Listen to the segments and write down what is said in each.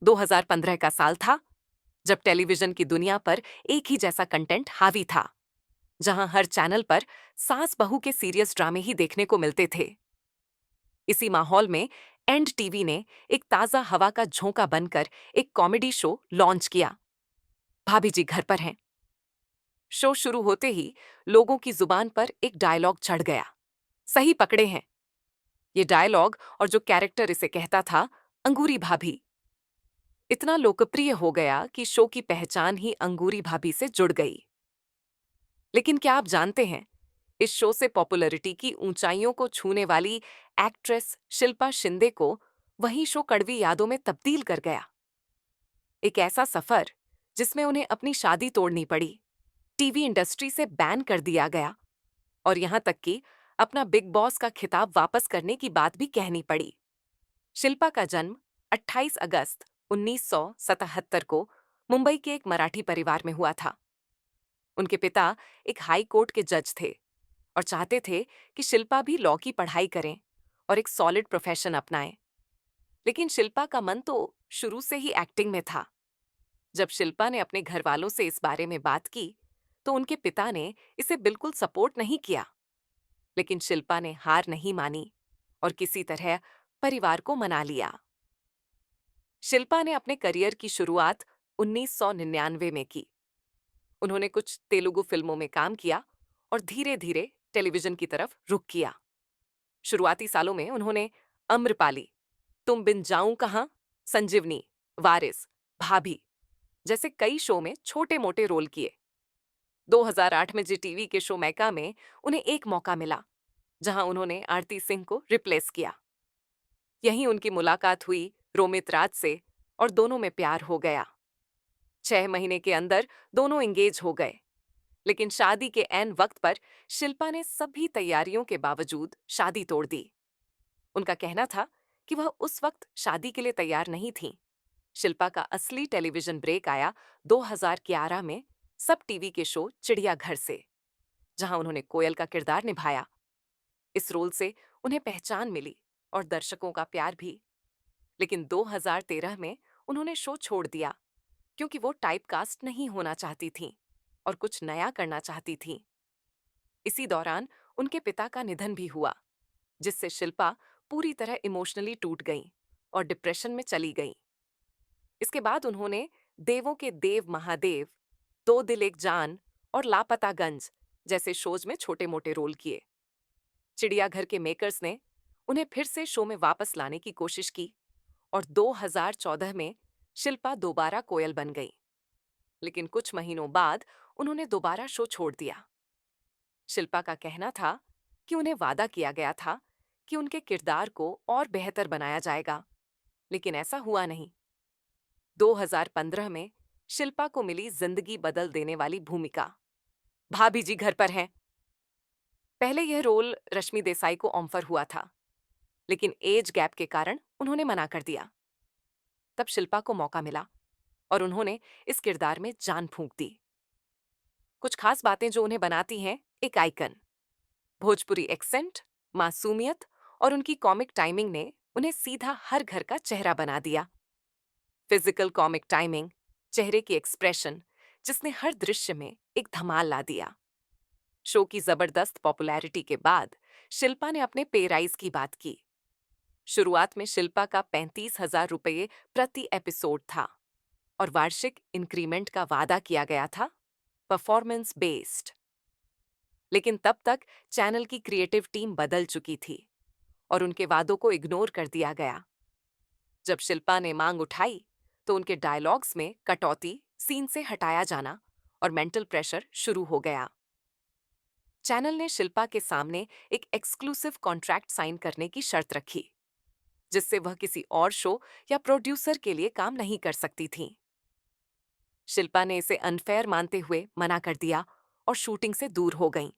2015 का साल था, जब टेलीविजन की दुनिया पर एक ही जैसा कंटेंट हावी था, जहां हर चैनल पर सास बहू के सीरियस ड्रामे ही देखने को मिलते थे। इसी माहौल में एंड टीवी ने एक ताजा हवा का झोंका बनकर एक कॉमेडी शो लॉन्च किया, भाभी जी घर पर हैं। शो शुरू होते ही लोगों की जुबान पर एक डायलॉग चढ़ गया, सही पकड़े हैं। ये डायलॉग और जो कैरेक्टर इसे कहता था, अंगूरी भाभी, इतना लोकप्रिय हो गया कि शो की पहचान ही अंगूरी भाभी से जुड़ गई। लेकिन क्या आप जानते हैं, इस शो से पॉपुलैरिटी की ऊंचाइयों को छूने वाली एक्ट्रेस शिल्पा शिंदे को वही शो कड़वी यादों में तब्दील कर गया। एक ऐसा सफर जिसमें उन्हें अपनी शादी तोड़नी पड़ी, टीवी इंडस्ट्री से बैन कर दिया गया और यहां तक कि अपना बिग बॉस का खिताब वापस करने की बात भी कहनी पड़ी। शिल्पा का जन्म 28 अगस्त 1977 को मुंबई के एक मराठी परिवार में हुआ था। उनके पिता एक हाई कोर्ट के जज थे और चाहते थे कि शिल्पा भी लॉ की पढ़ाई करें और एक सॉलिड प्रोफेशन अपनाएं। लेकिन शिल्पा का मन तो शुरू से ही एक्टिंग में था। जब शिल्पा ने अपने घर वालों से इस बारे में बात की, तो उनके पिता ने इसे बिल्कुल सपोर्ट नहीं किया। लेकिन शिल्पा ने हार नहीं मानी और किसी तरह परिवार को मना लिया। शिल्पा ने अपने करियर की शुरुआत 1999 में की। उन्होंने कुछ तेलुगु फिल्मों में काम किया और धीरे धीरे टेलीविजन की तरफ रुख किया। शुरुआती सालों में उन्होंने अम्रपाली, तुम बिन जाऊं कहां, संजीवनी, वारिस, भाभी जैसे कई शो में छोटे मोटे रोल किए। 2008 में जी टीवी के शो मैका में उन्हें एक मौका मिला, जहां उन्होंने आरती सिंह को रिप्लेस किया। यहीं उनकी मुलाकात हुई रोमित राज से और दोनों में प्यार हो गया। 6 महीने के अंदर दोनों एंगेज हो गए। लेकिन शादी के ऐन वक्त पर शिल्पा ने सभी तैयारियों के बावजूद शादी तोड़ दी। उनका कहना था कि वह उस वक्त शादी के लिए तैयार नहीं थीं। शिल्पा का असली टेलीविजन ब्रेक आया 2011 में सब टीवी के शो चिड़ियाघर से, जहां उन्होंने कोयल का किरदार निभाया। इस रोल से उन्हें पहचान मिली और दर्शकों का प्यार भी। लेकिन 2013 में उन्होंने शो छोड़ दिया, क्योंकि वो टाइपकास्ट नहीं होना चाहती थीं और कुछ नया करना चाहती थीं। इसी दौरान उनके पिता का निधन भी हुआ, जिससे शिल्पा पूरी तरह इमोशनली टूट गईं और डिप्रेशन में चली गईं। इसके बाद उन्होंने देवों के देव महादेव, दो दिल एक जान और लापतागंज जैसे शोज में छोटे मोटे रोल किए। चिड़ियाघर के मेकर्स ने उन्हें फिर से शो में वापस लाने की कोशिश की और 2014 में शिल्पा दोबारा कोयल बन गई। लेकिन कुछ महीनों बाद उन्होंने दोबारा शो छोड़ दिया। शिल्पा का कहना था कि उन्हें वादा किया गया था कि उनके किरदार को और बेहतर बनाया जाएगा, लेकिन ऐसा हुआ नहीं। 2015 में शिल्पा को मिली जिंदगी बदल देने वाली भूमिका, भाभी जी घर पर हैं। पहले यह रोल रश्मि देसाई को ऑफर हुआ था, लेकिन एज गैप के कारण उन्होंने मना कर दिया। तब शिल्पा को मौका मिला और उन्होंने इस किरदार में जान फूंक दी। कुछ खास बातें जो उन्हें बनाती हैं एक आइकन, भोजपुरी एक्सेंट, मासूमियत और उनकी कॉमिक टाइमिंग ने उन्हें सीधा हर घर का चेहरा बना दिया। फिजिकल कॉमिक टाइमिंग, चेहरे की एक्सप्रेशन, जिसने हर दृश्य में एक धमाल ला दिया। शो की जबरदस्त पॉपुलैरिटी के बाद शिल्पा ने अपने पे राइज की बात की। शुरुआत में शिल्पा का 35,000 रुपये प्रति एपिसोड था और वार्षिक इंक्रीमेंट का वादा किया गया था, परफॉर्मेंस बेस्ड। लेकिन तब तक चैनल की क्रिएटिव टीम बदल चुकी थी और उनके वादों को इग्नोर कर दिया गया। जब शिल्पा ने मांग उठाई, तो उनके डायलॉग्स में कटौती, सीन से हटाया जाना और मेंटल प्रेशर शुरू हो गया। चैनल ने शिल्पा के सामने एक एक्सक्लूसिव कॉन्ट्रैक्ट साइन करने की शर्त रखी, जिससे वह किसी और शो या प्रोड्यूसर के लिए काम नहीं कर सकती थीं। शिल्पा ने इसे अनफेयर मानते हुए मना कर दिया और शूटिंग से दूर हो गईं।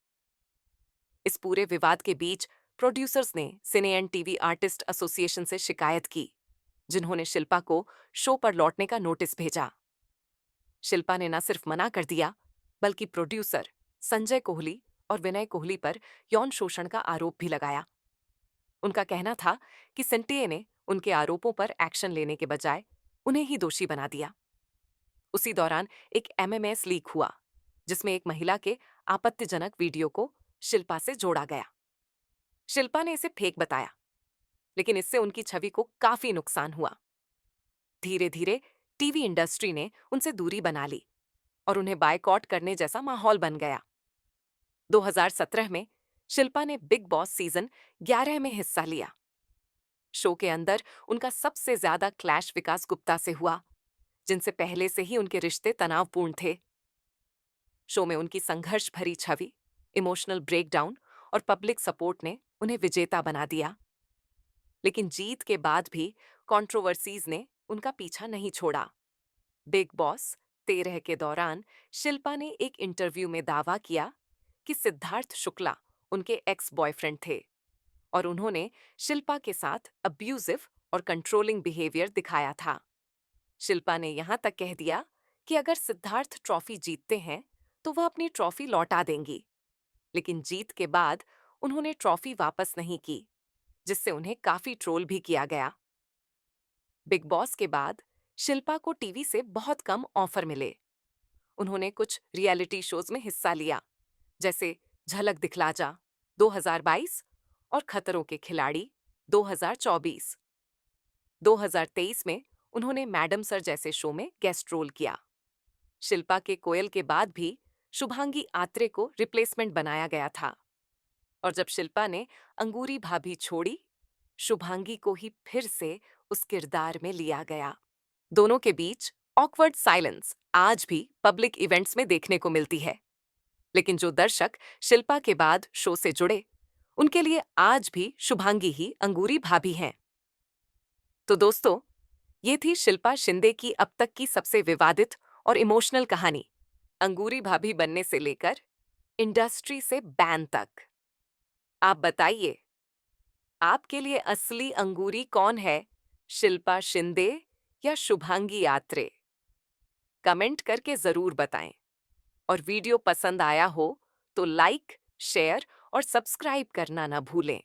इस पूरे विवाद के बीच प्रोड्यूसर्स ने सिने एंड टीवी आर्टिस्ट एसोसिएशन से शिकायत की, जिन्होंने शिल्पा को शो पर लौटने का नोटिस भेजा। शिल्पा ने न सिर्फ मना कर दिया, बल्कि प्रोड्यूसर संजय कोहली और विनय कोहली पर यौन शोषण का आरोप भी लगाया। उनका कहना था कि सिंटिए ने उनके आरोपों पर एक्शन लेने के बजाय उन्हें ही दोषी बना दिया। उसी दौरान एक एमएमएस लीक हुआ, जिसमें एक महिला के आपत्तिजनक वीडियो को शिल्पा से जोड़ा गया। शिल्पा ने इसे फेक बताया, लेकिन इससे उनकी छवि को काफी नुकसान हुआ। धीरे धीरे टीवी इंडस्ट्री ने उनसे दूरी बना ली और उन्हें बायकॉट करने जैसा माहौल बन गया। 2017 में शिल्पा ने बिग बॉस सीजन 11 में हिस्सा लिया। शो के अंदर उनका सबसे ज्यादा क्लैश विकास गुप्ता से हुआ, जिनसे पहले से ही उनके रिश्ते तनावपूर्ण थे। शो में उनकी संघर्ष भरी छवि, इमोशनल ब्रेकडाउन और पब्लिक सपोर्ट ने उन्हें विजेता बना दिया। लेकिन जीत के बाद भी कंट्रोवर्सीज ने उनका पीछा नहीं छोड़ा। बिग बॉस 13 के दौरान शिल्पा ने एक इंटरव्यू में दावा किया कि सिद्धार्थ शुक्ला उनके एक्स बॉयफ्रेंड थे और उन्होंने शिल्पा के साथ अब्यूजिव और कंट्रोलिंग बिहेवियर दिखाया था। शिल्पा ने यहां तक कह दिया कि अगर सिद्धार्थ ट्रॉफी जीतते हैं तो वह अपनी ट्रॉफी लौटा देंगी, लेकिन जीत के बाद उन्होंने ट्रॉफी वापस नहीं की, जिससे उन्हें काफी ट्रोल भी किया गया। बिग बॉस के बाद शिल्पा को टीवी से बहुत कम ऑफर मिले। उन्होंने कुछ रियलिटी शोज में हिस्सा लिया, जैसे झलक दिखला जा 2022 और खतरों के खिलाड़ी 2024। 2023 में उन्होंने मैडम सर जैसे शो में गेस्ट रोल किया। शिल्पा के कोयल के बाद भी शुभांगी आत्रे को रिप्लेसमेंट बनाया गया था, और जब शिल्पा ने अंगूरी भाभी छोड़ी, शुभांगी को ही फिर से उस किरदार में लिया गया। दोनों के बीच ऑकवर्ड साइलेंस आज भी पब्लिक इवेंट्स में देखने को मिलती है, लेकिन जो दर्शक शिल्पा के बाद शो से जुड़े, उनके लिए आज भी शुभांगी ही अंगूरी भाभी हैं। तो दोस्तों, ये थी शिल्पा शिंदे की अब तक की सबसे विवादित और इमोशनल कहानी, अंगूरी भाभी बनने से लेकर इंडस्ट्री से बैन तक। आप बताइए, आपके लिए असली अंगूरी कौन है, शिल्पा शिंदे या शुभांगी आत्रे? कमेंट करके जरूर बताएं। और वीडियो पसंद आया हो तो लाइक, शेयर और सब्सक्राइब करना ना भूलें।